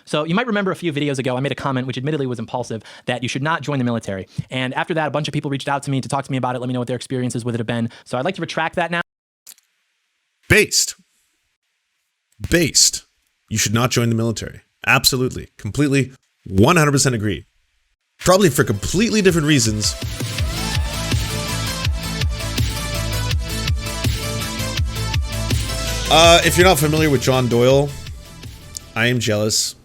So you might remember a few videos ago, I made a comment, which admittedly was impulsive, that you should not join the military. And after that, a bunch of people reached out to me to talk to me about it, let me know what their experiences with it have been. So I'd like to retract that now. Based. You should not join the military. Absolutely. Completely. 100% agree. Probably for completely different reasons. If you're not familiar with John Doyle, I am jealous.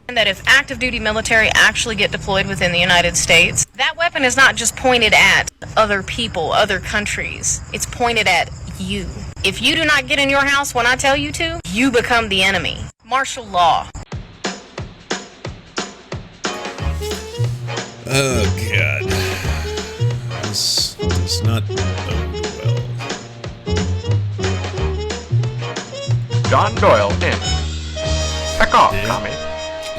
That if active duty military actually get deployed within the United States, that weapon is not just pointed at other people, other countries. It's pointed at you. If you do not get in your house when I tell you to, you become the enemy. Martial law. Oh, God. This does not bode well. John Doyle in. Heck off, commie.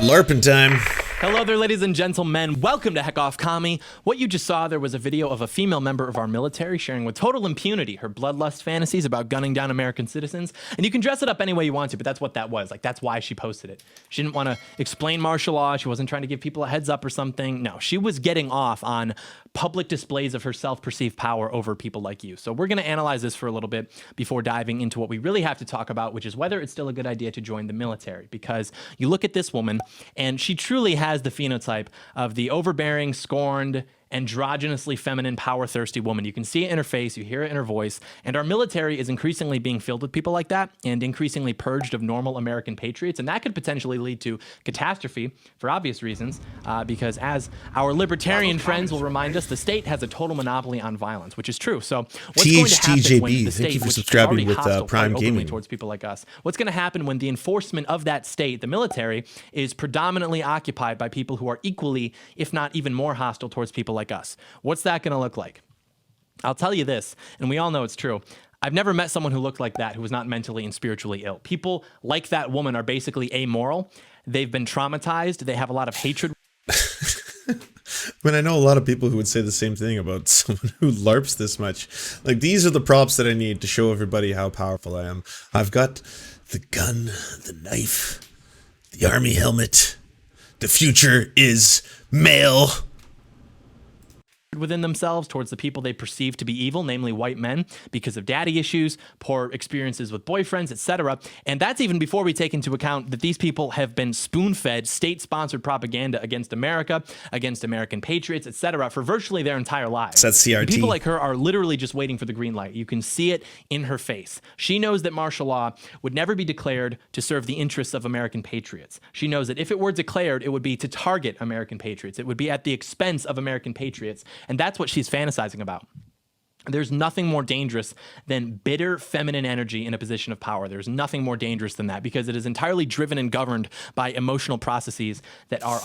LARPing time. Hello there, ladies and gentlemen. Welcome to Heck Off Commie. What you just saw there was a video of a female member of our military sharing with total impunity her bloodlust fantasies about gunning down American citizens. And you can dress it up any way you want to, but that's what that was. Like, that's why she posted it. She didn't want to explain martial law. She wasn't trying to give people a heads up or something. No, she was getting off on public displays of her self-perceived power over people like you. So we're going to analyze this for a little bit before diving into what we really have to talk about, which is whether it's still a good idea to join the military. Because you look at this woman, and she truly has the phenotype of the overbearing, scorned, androgynously feminine, power-thirsty woman. You can see it in her face, you hear it in her voice, and our military is increasingly being filled with people like that and increasingly purged of normal American patriots, and that could potentially lead to catastrophe for obvious reasons, because as our libertarian friends will remind us, the state has a total monopoly on violence, which is true. So what's going to happen when the state, thank you for which is subscribing already with hostile Prime openly Gaming towards people like us, what's going to happen when the enforcement of that state, the military, is predominantly occupied by people who are equally, if not even more hostile towards people like us? What's that going to look like? I'll tell you this, and we all know it's true. I've never met someone who looked like that who was not mentally and spiritually ill. People like that woman are basically amoral. They've been traumatized. They have a lot of hatred. I mean, I know a lot of people who would say the same thing about someone who LARPs this much. Like, these are the props that I need to show everybody how powerful I am. I've got the gun, the knife, the army helmet. The future is male. Within themselves towards the people they perceive to be evil, namely white men, because of daddy issues, poor experiences with boyfriends, etc. And that's even before we take into account that these people have been spoon-fed state-sponsored propaganda against America, against American patriots, etc. for virtually their entire lives. That's CRT. And people like her are literally just waiting for the green light. You can see it in her face. She knows that martial law would never be declared to serve the interests of American patriots. She knows that if it were declared, it would be to target American patriots. It would be at the expense of American patriots. And that's what she's fantasizing about. There's nothing more dangerous than bitter feminine energy in a position of power. There's nothing more dangerous than that because it is entirely driven and governed by emotional processes that are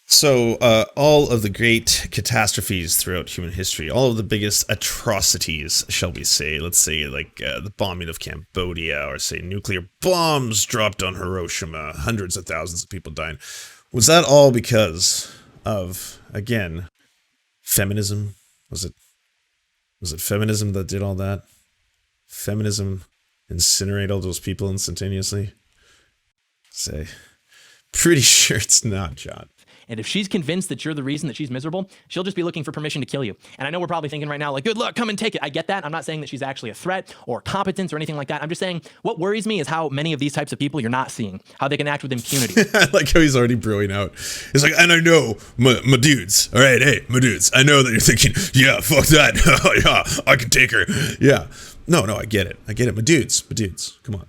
So all of the great catastrophes throughout human history, all of the biggest atrocities, shall we say, let's say like the bombing of Cambodia, or say nuclear bombs dropped on Hiroshima, hundreds of thousands of people dying. Was that all because of, again, feminism? Was it feminism that did all that? Feminism incinerate all those people instantaneously? Say, pretty sure it's not, John. And if she's convinced that you're the reason that she's miserable, she'll just be looking for permission to kill you. And I know we're probably thinking right now, like, good luck, come and take it. I get that. I'm not saying that she's actually a threat or competence or anything like that. I'm just saying what worries me is how many of these types of people you're not seeing, how they can act with impunity. I like how he's already brewing out. He's like, and I know my dudes. All right, hey, my dudes. I know that you're thinking, yeah, fuck that. Yeah, I can take her. Yeah. No, I get it. My dudes. Come on.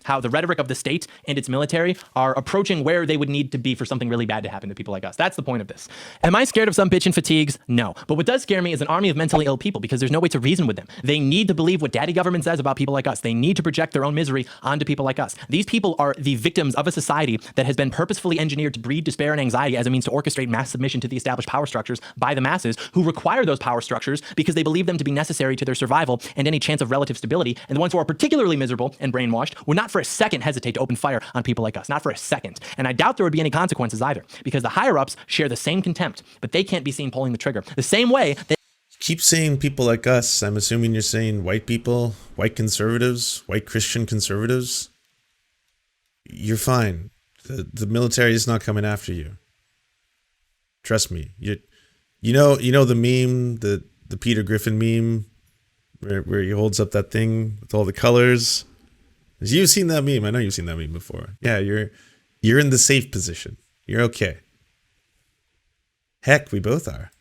How the rhetoric of the state and its military are approaching where they would need to be for something really bad to happen to people like us. That's the point of this. Am I scared of some bitch and fatigues? No. But what does scare me is an army of mentally ill people because there's no way to reason with them. They need to believe what daddy government says about people like us. They need to project their own misery onto people like us. These people are the victims of a society that has been purposefully engineered to breed despair and anxiety as a means to orchestrate mass submission to the established power structures by the masses who require those power structures because they believe them to be necessary to their survival and any chance of relative stability. And the ones who are particularly miserable and brainwashed would not for a second hesitate to open fire on people like us, not for a second. And I doubt there would be any consequences either, because the higher-ups share the same contempt, but they can't be seen pulling the trigger. The same way that keep saying people like us. I'm assuming you're saying white people, white conservatives, white Christian conservatives. You're fine. The military is not coming after you. Trust me. You know the meme, the Peter Griffin meme, where he holds up that thing with all the colors. You've seen that meme. I know you've seen that meme before. Yeah, you're in the safe position. You're okay. Heck, we both are.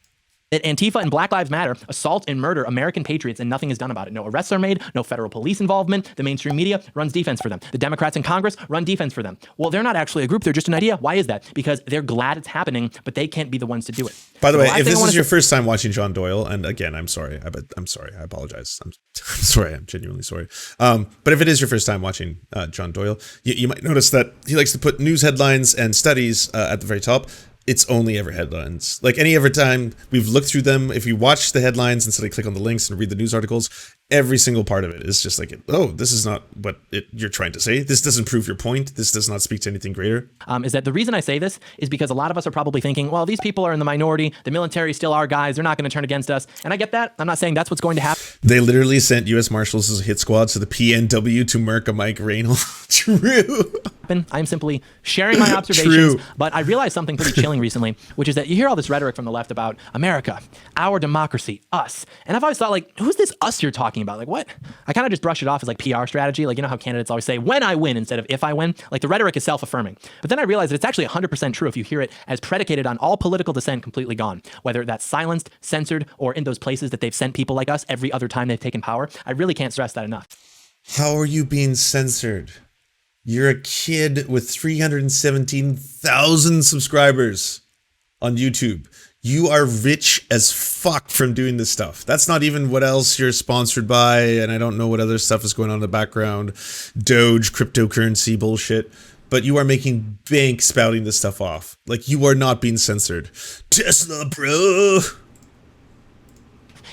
That Antifa and Black Lives Matter assault and murder American patriots and nothing is done about it. No arrests are made, no federal police involvement. The mainstream media runs defense for them. The Democrats in Congress run defense for them. Well, they're not actually a group. They're just an idea. Why is that? Because they're glad it's happening, but they can't be the ones to do it. By the way, if this is your first time watching John Doyle, and again, I'm sorry. I'm sorry. I apologize. I'm sorry. I'm genuinely sorry. But if it is your first time watching John Doyle, you might notice that he likes to put news headlines and studies at the very top. It's only ever headlines. Like any other time we've looked through them, if you watch the headlines instead of click on the links and read the news articles, every single part of it is just like, oh, this is not what you're trying to say. This doesn't prove your point. This does not speak to anything greater. Is that the reason I say this is because a lot of us are probably thinking, well, these people are in the minority. The military still are guys. They're not going to turn against us. And I get that. I'm not saying that's what's going to happen. They literally sent U.S. Marshals as a hit squad to the PNW to murk a Mike Raynal. True. I'm simply sharing my observations, but I realized something pretty chilling recently, which is that you hear all this rhetoric from the left about America, our democracy, us. And I've always thought, like, who's this us you're talking about? Like, what? I kind of just brush it off as like PR strategy. Like, you know how candidates always say, when I win instead of if I win? Like, the rhetoric is self-affirming. But then I realized that it's actually 100% true if you hear it as predicated on all political dissent completely gone, whether that's silenced, censored, or in those places that they've sent people like us every other time they've taken power. I really can't stress that enough. How are you being censored? You're a kid with 317,000 subscribers on YouTube. You are rich as fuck from doing this stuff. That's not even what else you're sponsored by, and I don't know what other stuff is going on in the background. Doge, cryptocurrency bullshit. But you are making bank spouting this stuff off. Like, you are not being censored. Tesla, bro.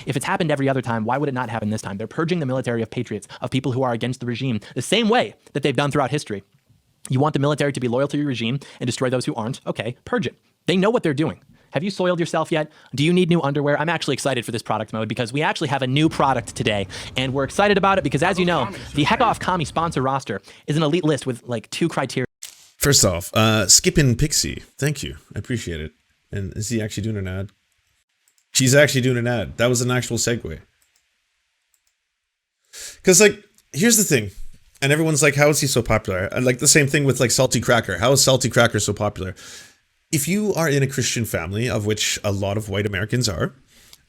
If it's happened every other time, why would it not happen this time? They're purging the military of patriots, of people who are against the regime, the same way that they've done throughout history. You want the military to be loyal to your regime and destroy those who aren't? Okay, purge it. They know what they're doing. Have you soiled yourself yet? Do you need new underwear? I'm actually excited for this product mode because we actually have a new product today, and we're excited about it because, as you know, the Heck Off Commie sponsor roster is an elite list with like 2 criteria. First off, Skippin' Pixie, thank you. I appreciate it. And is he actually doing an ad? She's actually doing an ad. That was an actual segue. Because, like, here's the thing. And everyone's like, how is he so popular? And like the same thing with like Salty Cracker. How is Salty Cracker so popular? If you are in a Christian family, of which a lot of white Americans are,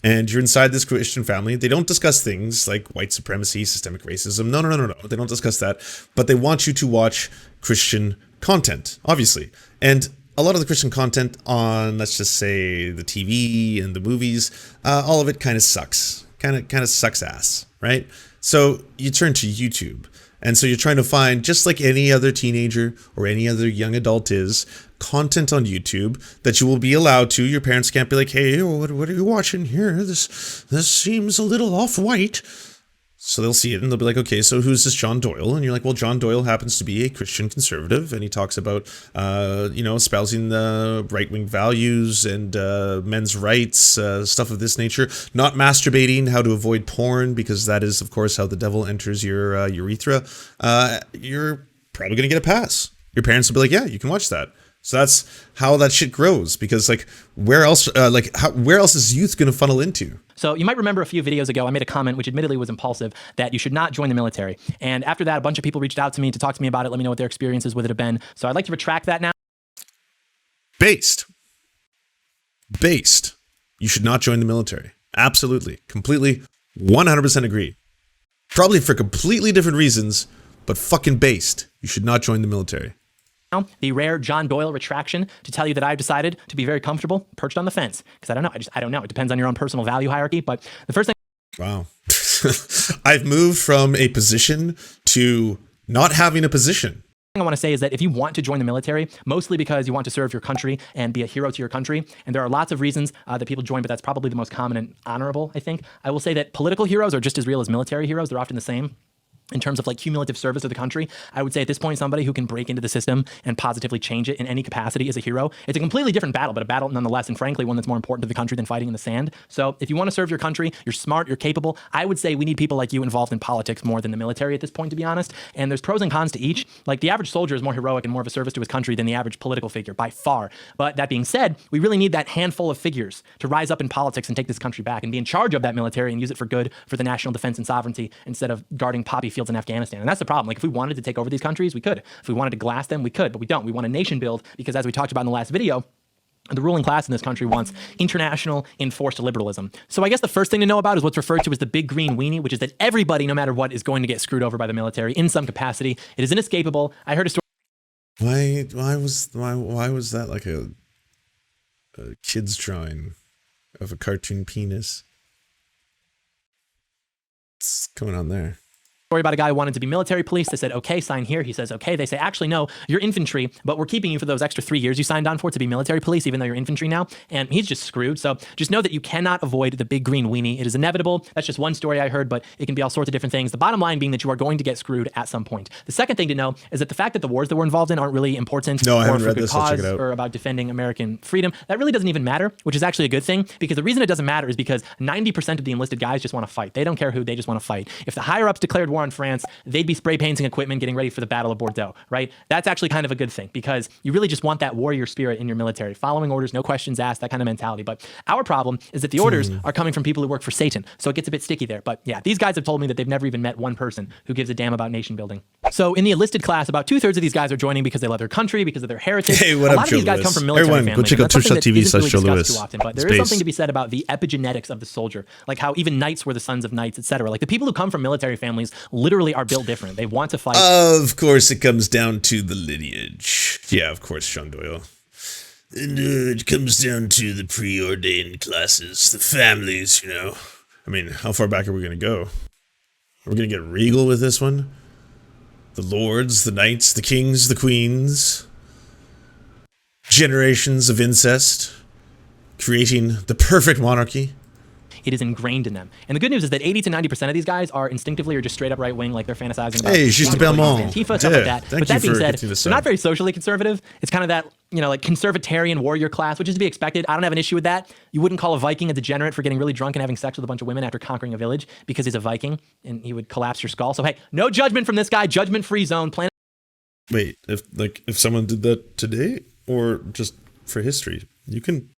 and you're inside this Christian family, they don't discuss things like white supremacy, systemic racism. No. They don't discuss that. But they want you to watch Christian content, obviously. And a lot of the Christian content on, let's just say, the TV and the movies, all of it kind of sucks. Kind of sucks ass, right? So you turn to YouTube. And so you're trying to find, just like any other teenager or any other young adult is, content on YouTube that you will be allowed to. Your parents can't be like, hey, what are you watching here? This seems a little off-white. So they'll see it and they'll be like, okay, so who's this John Doyle? And you're like, well, John Doyle happens to be a Christian conservative, and he talks about, espousing the right-wing values and men's rights, stuff of this nature. Not masturbating, how to avoid porn, because that is, of course, how the devil enters your urethra. You're probably going to get a pass. Your parents will be like, yeah, you can watch that. So that's how that shit grows, because like where else is youth going to funnel into? So you might remember a few videos ago, I made a comment, which admittedly was impulsive, that you should not join the military. And after that, a bunch of people reached out to me to talk to me about it, let me know what their experiences with it have been. So I'd like to retract that now. Based. You should not join the military. Absolutely. Completely. 100% agree. Probably for completely different reasons, but fucking based. You should not join the military. The rare John Doyle retraction to tell you that I've decided to be very comfortable perched on the fence. Because I don't know. It depends on your own personal value hierarchy. But the first thing. Wow. I've moved from a position to not having a position. I want to say is that if you want to join the military, mostly because you want to serve your country and be a hero to your country, and there are lots of reasons that people join, but that's probably the most common and honorable, I think. I will say that political heroes are just as real as military heroes. They're often the same. in terms of like cumulative service to the country, I would say at this point, somebody who can break into the system and positively change it in any capacity is a hero. It's a completely different battle, but a battle nonetheless, and frankly, one that's more important to the country than fighting in the sand. So if you want to serve your country, you're smart, you're capable, I would say we need people like you involved in politics more than the military at this point, to be honest. And there's pros and cons to each. Like the average soldier is more heroic and more of a service to his country than the average political figure by far. But that being said, we really need that handful of figures to rise up in politics and take this country back and be in charge of that military and use it for good for the national defense and sovereignty instead of guarding poppy fields in Afghanistan. And that's the problem. Like if we wanted to take over these countries, we could. If we wanted to glass them, we could, but we don't. We want a nation build because as we talked about in the last video, the ruling class in this country wants international enforced liberalism. So I guess the first thing to know about is what's referred to as the big green weenie, which is that everybody, no matter what, is going to get screwed over by the military in some capacity. It is inescapable. I heard a story. Why was that like a kid's drawing of a cartoon penis? What's going on there? About a guy who wanted to be military police. They said, okay, sign here. He says, okay. They say, actually, no, you're infantry, but we're keeping you for those extra 3 years you signed on for to be military police, even though you're infantry now. And he's just screwed. So just know that you cannot avoid the big green weenie. It is inevitable. That's just one story I heard, but it can be all sorts of different things. The bottom line being that you are going to get screwed at some point. The second thing to know is that the fact that the wars that we're involved in aren't really important I or haven't for read good this. I'll check cause it out. or about defending American freedom. That really doesn't even matter, which is actually a good thing, because the reason it doesn't matter is because 90% of the enlisted guys just want to fight. They don't care who, they just want to fight. If the higher ups declared war on France, they'd be spray painting equipment, getting ready for the Battle of Bordeaux, right? That's actually kind of a good thing because you really just want that warrior spirit in your military, following orders, no questions asked, that kind of mentality. But our problem is that the orders are coming from people who work for Satan. So it gets a bit sticky there. But yeah, these guys have told me that they've never even met one person who gives a damn about nation building. So in the enlisted class, about 2/3 of these guys are joining because they love their country, because of their heritage. Hey, what a up, lot of Joe these guys Lewis? come from military Everyone, families. go check out That's something that isn't really twitch.tv/Joe discussed Lewis. too often, but there is something to be said about the epigenetics of the soldier, like how even knights were the sons of knights, etc. Like the people who come from military families literally are built different. They want to fight. Of course, it comes down to the lineage. Yeah, of course, John Doyle. And it comes down to the preordained classes, the families, you know. I mean, how far back are we going to go? Are we going to get regal with this one? The lords, the knights, the kings, the queens. Generations of incest. Creating the perfect monarchy. It is ingrained in them. And the good news is that 80 to 90% of these guys are instinctively or just straight up right wing, like they're fantasizing about Hey, she's the Belmont. Antifa, stuff like that. Thank But that you being for said, getting this they're up. not very socially conservative. It's kind of that, you know, like conservatarian warrior class, which is to be expected. I don't have an issue with that. You wouldn't call a Viking a degenerate for getting really drunk and having sex with a bunch of women after conquering a village because he's a Viking and he would collapse your skull. So hey, no judgment from this guy, judgment-free zone. Planet Wait, if someone did that today or just for history, you can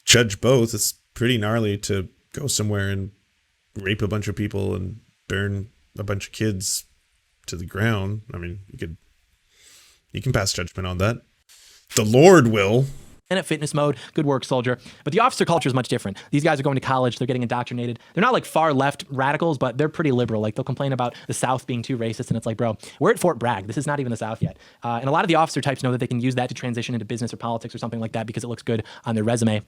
judge both. It's pretty gnarly to go somewhere and rape a bunch of people and burn a bunch of kids to the ground. I mean, you can pass judgment on that. The Lord will. Fitness mode, good work, soldier. But the officer culture is much different. These guys are going to college, they're getting indoctrinated. They're not like far left radicals, but they're pretty liberal. Like they'll complain about the South being too racist, and it's like, bro, we're at Fort Bragg. This is not even the South yet. And a lot of the officer types know that they can use that to transition into business or politics or something like that because it looks good on their resume.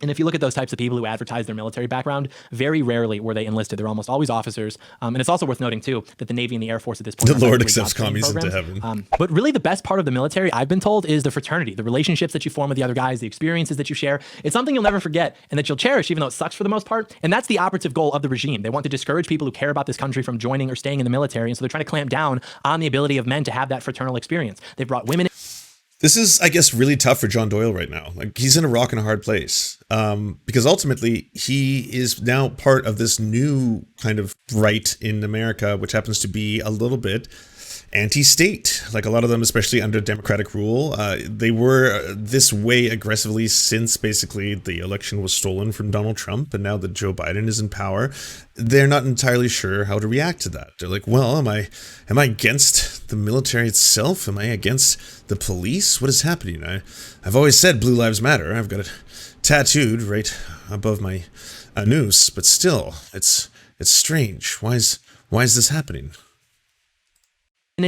And if you look at those types of people who advertise their military background, very rarely were they enlisted. They're almost always officers. And it's also worth noting, too, that the Navy and the Air Force at this point... The Lord really accepts doxing commies into programs. heaven. But really the best part of the military, I've been told, is the fraternity, the relationships that you form with the other guys, the experiences that you share. It's something you'll never forget and that you'll cherish, even though it sucks for the most part. And that's the operative goal of the regime. They want to discourage people who care about this country from joining or staying in the military. And so they're trying to clamp down on the ability of men to have that fraternal experience. They've brought women... This is, I guess, really tough for John Doyle right now. Like he's in a rock and a hard place because ultimately he is now part of this new kind of right in America, which happens to be a little bit anti-state. Like a lot of them, especially under Democratic rule, they were this way aggressively since basically the election was stolen from Donald Trump, and now that Joe Biden is in power, they're not entirely sure how to react to that. They're like, well, am I against the military itself? Am I against the police? What is happening? I've always said Blue Lives Matter. I've got it tattooed right above my noose, but still, it's strange. Why is this happening?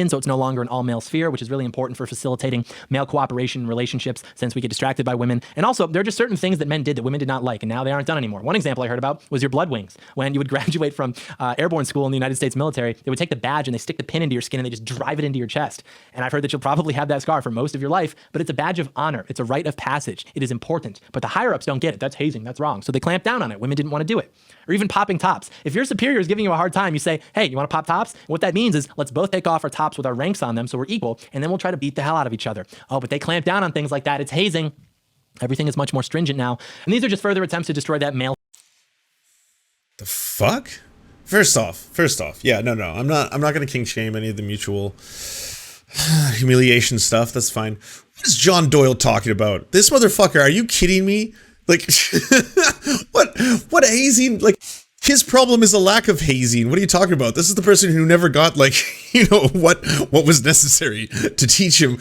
so it's no longer an all-male sphere, which is really important for facilitating male cooperation in relationships since we get distracted by women. And also, there are just certain things that men did that women did not like, and now they aren't done anymore. One example I heard about was your blood wings. When you would graduate from airborne school in the United States military, they would take the badge and they stick the pin into your skin and they just drive it into your chest. And I've heard that you'll probably have that scar for most of your life, but it's a badge of honor. It's a rite of passage. It is important. But the higher-ups don't get it. That's hazing. That's wrong. So they clamp down on it. Women didn't want to do it. Or even popping tops. If your superior is giving you a hard time, you say, hey, you want to pop tops? And what that means is let's both take off our tops with our ranks on them so we're equal, and then we'll try to beat the hell out of each other. Oh, but they clamp down on things like that. It's hazing. Everything is much more stringent now. And these are just further attempts to destroy that male. The fuck? First off, yeah, no, I'm not gonna king shame any of the mutual humiliation stuff. That's fine. What is John Doyle talking about? This motherfucker, are you kidding me? Like, what hazing? Like, his problem is a lack of hazing. What are you talking about? This is the person who never got, like, you know, what was necessary to teach him.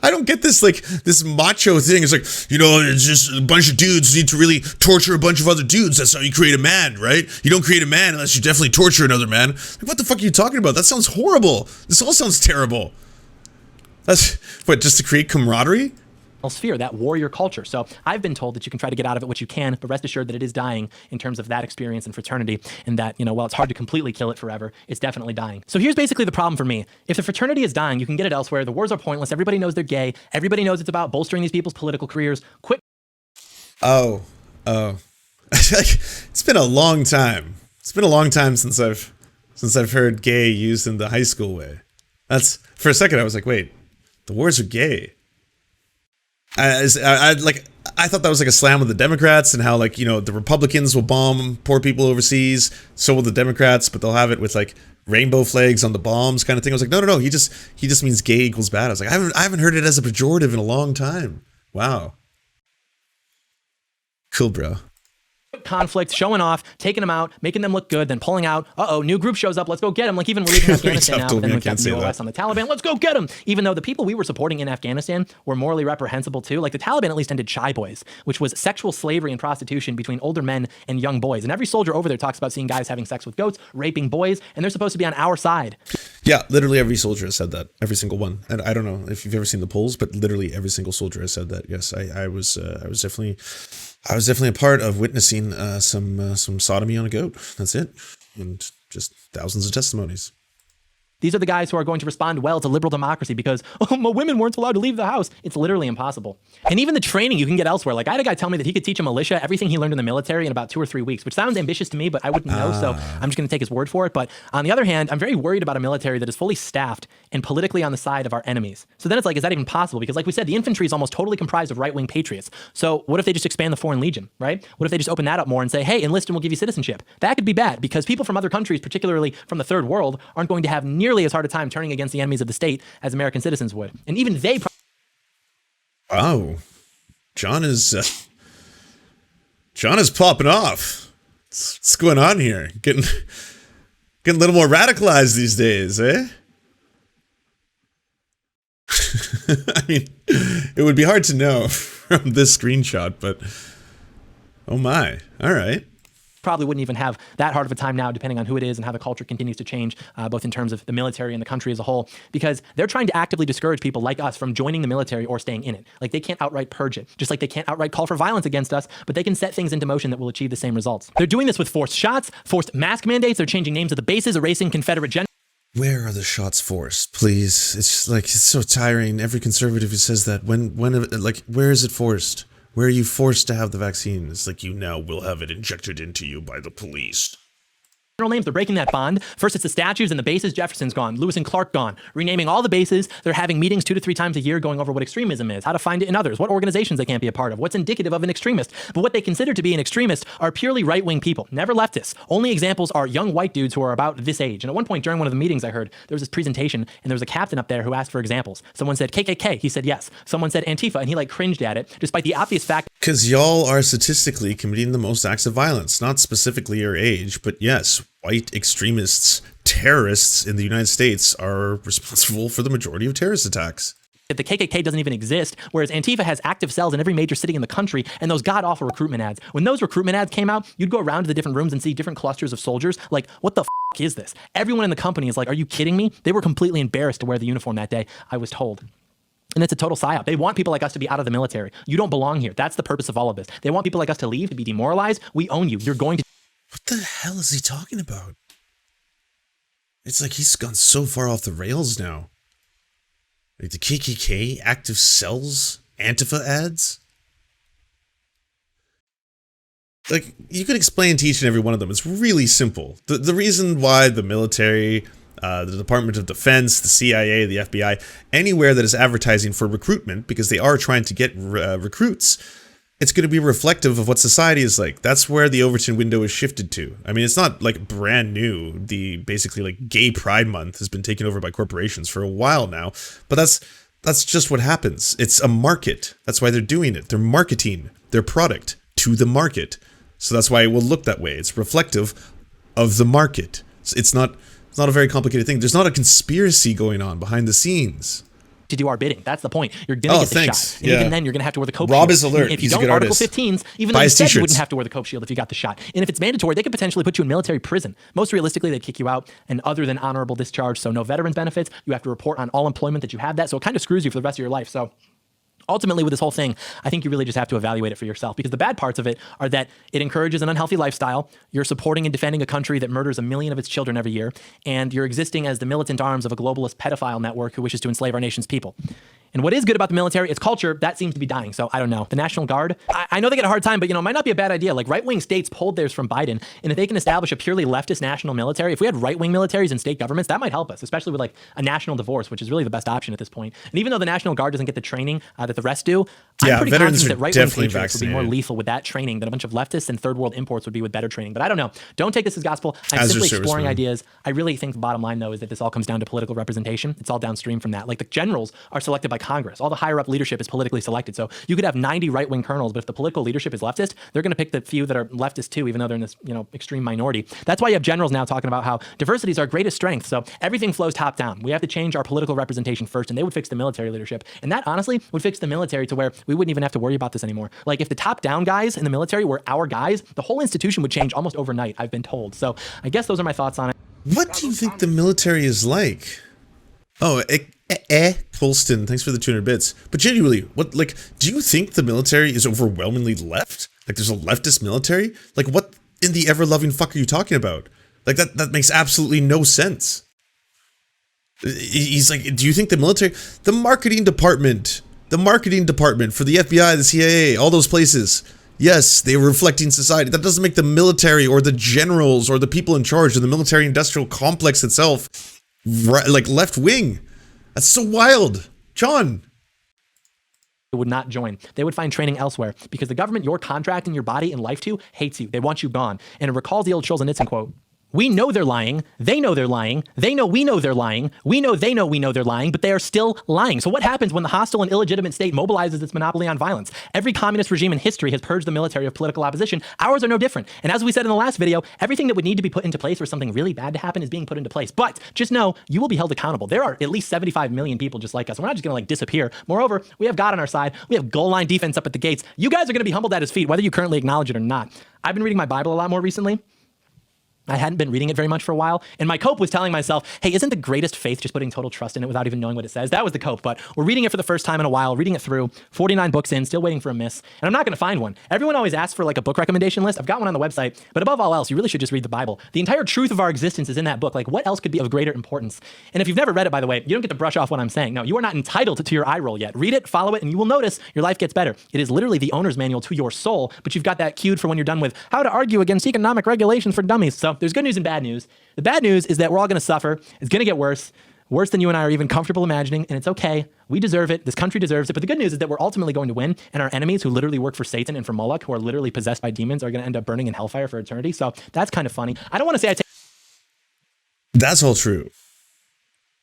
I don't get this, like, this macho thing. It's like, you know, it's just a bunch of dudes need to really torture a bunch of other dudes. That's how you create a man, right? You don't create a man unless you definitely torture another man. Like, what the fuck are you talking about? That sounds horrible. This all sounds terrible. That's, what, just to create camaraderie? Sphere, that warrior culture. So I've been told that you can try to get out of it what you can, but rest assured that it is dying in terms of that experience and fraternity, and that, you know, while it's hard to completely kill it forever, it's definitely dying. So here's basically the problem for me. If the fraternity is dying, you can get it elsewhere. The wars are pointless. Everybody knows they're gay. Everybody knows it's about bolstering these people's political careers. Quit. Oh. It's been a long time. It's been a long time since I've heard gay used in the high school way. That's, for a second I was like, wait, the wars are gay. I thought that was like a slam on the Democrats and how, like, you know, the Republicans will bomb poor people overseas, so will the Democrats, but they'll have it with like rainbow flags on the bombs kind of thing. I was like, no, he just means gay equals bad. I was like, I haven't heard it as a pejorative in a long time. Wow. Cool, bro. Conflict, showing off, taking them out, making them look good, then pulling out. New group shows up, let's go get them. Like, even we're leaving Afghanistan now, but then we've got the OS on the Taliban, let's go get them. Even though the people we were supporting in Afghanistan were morally reprehensible too. Like, the Taliban at least ended Chai Boys, which was sexual slavery and prostitution between older men and young boys. And every soldier over there talks about seeing guys having sex with goats, raping boys, and they're supposed to be on our side. Yeah, literally every soldier has said that. Every single one. And I don't know if you've ever seen the polls, but literally every single soldier has said that. Yes, I was definitely a part of witnessing some sodomy on a goat. That's it. And just thousands of testimonies. These are the guys who are going to respond well to liberal democracy because, my women weren't allowed to leave the house. It's literally impossible. And even the training you can get elsewhere. Like, I had a guy tell me that he could teach a militia everything he learned in the military in about 2 or 3 weeks, which sounds ambitious to me, but I wouldn't know, so I'm just going to take his word for it. But on the other hand, I'm very worried about a military that is fully staffed and politically on the side of our enemies. So then it's like, is that even possible? Because like we said, the infantry is almost totally comprised of right-wing patriots. So what if they just expand the Foreign Legion, right? What if they just open that up more and say, hey, enlist and we'll give you citizenship? That could be bad because people from other countries, particularly from the third world, aren't going to have nearly as hard a time turning against the enemies of the state as American citizens would. And even they... Oh, John is popping off. What's going on here? Getting a little more radicalized these days, eh? I mean, it would be hard to know from this screenshot, but oh my, all right. Probably wouldn't even have that hard of a time now, depending on who it is and how the culture continues to change, both in terms of the military and the country as a whole, because they're trying to actively discourage people like us from joining the military or staying in it. Like, they can't outright purge it, just like they can't outright call for violence against us, but they can set things into motion that will achieve the same results. They're doing this with forced shots, forced mask mandates, they're changing names of the bases, erasing Confederate generals. Where are the shots forced? Please. It's like, it's so tiring. Every conservative who says that, when, like, where is it forced? Where are you forced to have the vaccine? It's like, you now will have it injected into you by the police. Names, they're breaking that bond. First it's the statues and the bases. Jefferson's gone. Lewis and Clark gone. Renaming all the bases. They're having meetings 2 to 3 times a year going over what extremism is, how to find it in others, what organizations they can't be a part of, what's indicative of an extremist. But what they consider to be an extremist are purely right-wing people, never leftists. Only examples are young white dudes who are about this age. And at one point during one of the meetings I heard, there was this presentation and there was a captain up there who asked for examples. Someone said KKK, he said yes. Someone said Antifa, and he like cringed at it, despite the obvious fact. Because y'all are statistically committing the most acts of violence, not specifically your age, but yes, white extremists, terrorists in the United States are responsible for the majority of terrorist attacks. The KKK doesn't even exist, whereas Antifa has active cells in every major city in the country, and those god-awful recruitment ads. When those recruitment ads came out, you'd go around to the different rooms and see different clusters of soldiers. Like, what the f*** is this? Everyone in the company is like, are you kidding me? They were completely embarrassed to wear the uniform that day, I was told. And it's a total psyop. They want people like us to be out of the military. You don't belong here. That's the purpose of all of this. They want people like us to leave, to be demoralized. We own you. You're going to... What the hell is he talking about? It's like he's gone so far off the rails now. Like the KKK, active cells, Antifa ads. Like, you could explain to each and every one of them. It's really simple. The reason why the military, the Department of Defense, the CIA, the FBI, anywhere that is advertising for recruitment, because they are trying to get recruits, it's going to be reflective of what society is like. That's where the Overton window is shifted to. I mean, it's not like brand new. The basically like Gay Pride Month has been taken over by corporations for a while now, but that's just what happens. It's a market. That's why they're doing it. They're marketing their product to the market. So that's why it will look that way. It's reflective of the market. It's not a very complicated thing. There's not a conspiracy going on behind the scenes. To do our bidding. That's the point. You're going to get the shot. And even then, you're going to have to wear the cope shield. Rob is alert. If you He's don't, a good Article artist. 15s, even though you said you wouldn't have to wear the cope shield if you got the shot. And if it's mandatory, they could potentially put you in military prison. Most realistically, they'd kick you out, and other than honorable discharge, so no veterans benefits, you have to report on all employment that you have that, so it kind of screws you for the rest of your life. So ultimately, with this whole thing, I think you really just have to evaluate it for yourself, because the bad parts of it are that it encourages an unhealthy lifestyle. You're supporting and defending a country that murders 1 million of its children every year, and you're existing as the militant arms of a globalist pedophile network who wishes to enslave our nation's people. And what is good about the military, its culture, that seems to be dying. So I don't know. The National Guard, I know they get a hard time, but it might not be a bad idea. Like right-wing states pulled theirs from Biden, and if they can establish a purely leftist national military, if we had right-wing militaries in state governments, that might help us, especially with like a national divorce, which is really the best option at this point. And even though the National Guard doesn't get the training that the rest do, I'm pretty confident that right-wing patriots would be more lethal with that training than a bunch of leftists and third world imports would be with better training. But I don't know. Don't take this as gospel. I'm simply exploring ideas. I really think the bottom line, though, is that this all comes down to political representation. It's all downstream from that. Like the generals are selected by Congress. All the higher up leadership is politically selected. So you could have 90 right-wing colonels, but if the political leadership is leftist, they're going to pick the few that are leftist too, even though they're in this, extreme minority. That's why you have generals now talking about how diversity is our greatest strength. So everything flows top down. We have to change our political representation first, and they would fix the military leadership. And that honestly would fix the military to where we wouldn't even have to worry about this anymore. Like if the top down guys in the military were our guys, the whole institution would change almost overnight, I've been told. So I guess those are my thoughts on it. What do you think the military is like? Oh, Colston, thanks for the 200 bits. But genuinely, do you think the military is overwhelmingly left? Like there's a leftist military? Like what in the ever-loving fuck are you talking about? Like that makes absolutely no sense. He's like, do you think the military, the marketing department for the FBI, the CIA, all those places, yes, they were reflecting society. That doesn't make the military or the generals or the people in charge of the military-industrial complex itself like left wing. That's so wild. John. Would not join. They would find training elsewhere because the government you're contracting your body and life to hates you. They want you gone. And it recalls the old Solzhenitsyn quote. We know they're lying. They know they're lying. They know we know they're lying. We know they know we know they're lying, but they are still lying. So what happens when the hostile and illegitimate state mobilizes its monopoly on violence? Every communist regime in history has purged the military of political opposition. Ours are no different. And as we said in the last video, everything that would need to be put into place for something really bad to happen is being put into place. But just know you will be held accountable. There are at least 75 million people just like us. We're not just going to disappear. Moreover, we have God on our side. We have goal line defense up at the gates. You guys are going to be humbled at his feet, whether you currently acknowledge it or not. I've been reading my Bible a lot more recently. I hadn't been reading it very much for a while, and my cope was telling myself, hey, isn't the greatest faith just putting total trust in it without even knowing what it says? That was the cope, but we're reading it for the first time in a while, reading it through, 49 books in, still waiting for a miss, and I'm not going to find one. Everyone always asks for like a book recommendation list. I've got one on the website, but above all else, you really should just read the Bible. The entire truth of our existence is in that book. Like, what else could be of greater importance? And if you've never read it, by the way, you don't get to brush off what I'm saying. No, you are not entitled to your eye roll yet. Read it, follow it, and you will notice your life gets better. It is literally the owner's manual to your soul, but you've got that cued for when you're done with how to argue against economic regulations for dummies. So there's good news and bad news. The bad news is that we're all going to suffer. It's going to get worse than you and I are even comfortable imagining, and it's okay. We deserve it. This country deserves it. But the good news is that we're ultimately going to win, and our enemies who literally work for Satan and for Moloch, who are literally possessed by demons, are going to end up burning in hellfire for eternity. So that's kind of funny. I don't want to say I take... That's all true.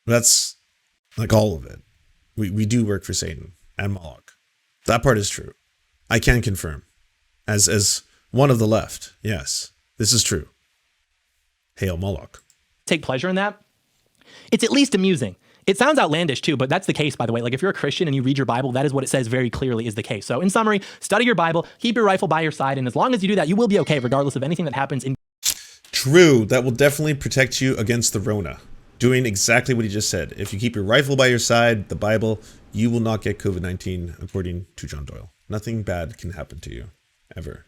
That's like all of it. We do work for Satan and Moloch. That part is true. I can confirm. As one of the left, yes, this is true. Hail Moloch. Take pleasure in that. It's at least amusing. It sounds outlandish too, but that's the case, by the way. Like if you're a Christian and you read your Bible, that is what it says very clearly is the case. So in summary, study your Bible, keep your rifle by your side, and as long as you do that, you will be okay regardless of anything that happens in. True, that will definitely protect you against the Rona. Doing exactly what he just said. If you keep your rifle by your side, the Bible, you will not get COVID-19, according to John Doyle. Nothing bad can happen to you, ever.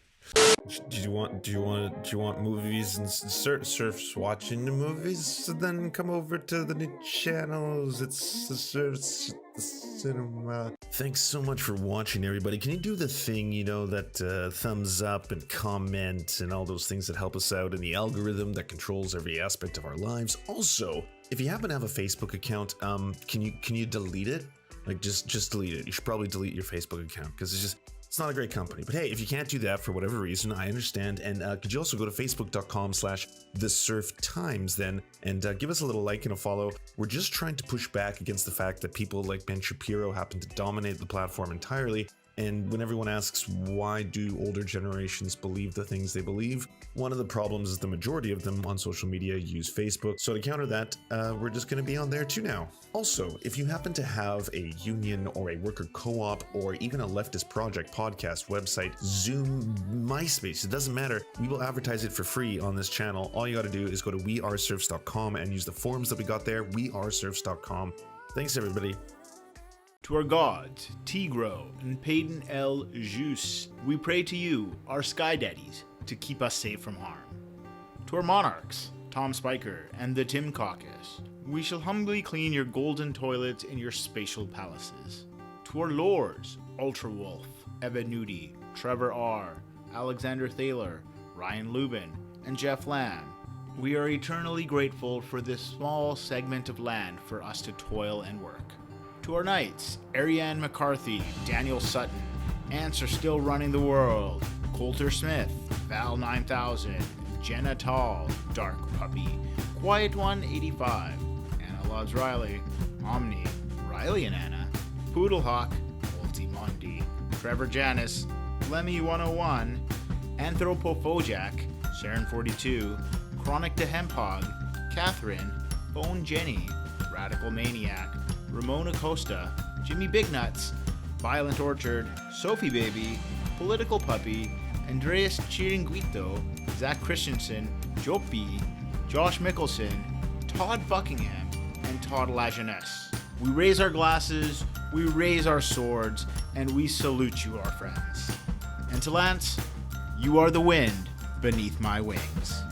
Do you want movies and Serfs watching the movies? So then come over to the new channels. It's the Serfs Cinema. Thanks so much for watching, everybody. Can you do the thing, you know, that thumbs up and comment and all those things that help us out in the algorithm that controls every aspect of our lives? Also, if you happen to have a Facebook account, can you delete it? Like just delete it. You should probably delete your Facebook account because it's not a great company. But hey, if you can't do that for whatever reason, I understand. And could you also go to facebook.com/thesurftimes then and give us a little like and a follow. We're just trying to push back against the fact that people like Ben Shapiro happen to dominate the platform entirely. And when everyone asks why do older generations believe the things they believe, one of the problems is the majority of them on social media use Facebook. So to counter that, we're just going to be on there too now. Also, if you happen to have a union or a worker co-op or even a leftist project, podcast, website, Zoom, MySpace, it doesn't matter. We will advertise it for free on this channel. All you got to do is go to weareserfs.com and use the forms that we got there, weareserfs.com. Thanks, everybody. To our gods, Tigro and Payden El Jus, we pray to you, our sky daddies, to keep us safe from harm. To our monarchs, Tom Spiker and the Tim Caucus, we shall humbly clean your golden toilets in your spatial palaces. To our lords, Ultra Wolf, Evan Nudie, Trevor R., Alexander Thaler, Ryan Lubin, and Jeff Lamb, we are eternally grateful for this small segment of land for us to toil and work. To our knights, Ariane McCarthy, Daniel Sutton, Ants Are Still Running the World, Coulter Smith, Val 9000, Jenna Tall, Dark Puppy, Quiet One 85, Anna Loves Riley, Omni, Riley and Anna, Poodlehawk, Ultimondi, Trevor Janis, Lemmy 101, Anthropophojack, Saren 42, Chronic to Hemphog, Catherine, Bone Jenny, Radical Maniac, Ramona Costa, Jimmy Bignuts, Violent Orchard, Sophie Baby, Political Puppy, Andreas Chiringuito, Zach Christensen, Jopi, Josh Mickelson, Todd Buckingham, and Todd Lajeunesse. We raise our glasses, we raise our swords, and we salute you, our friends. And to Lance, you are the wind beneath my wings.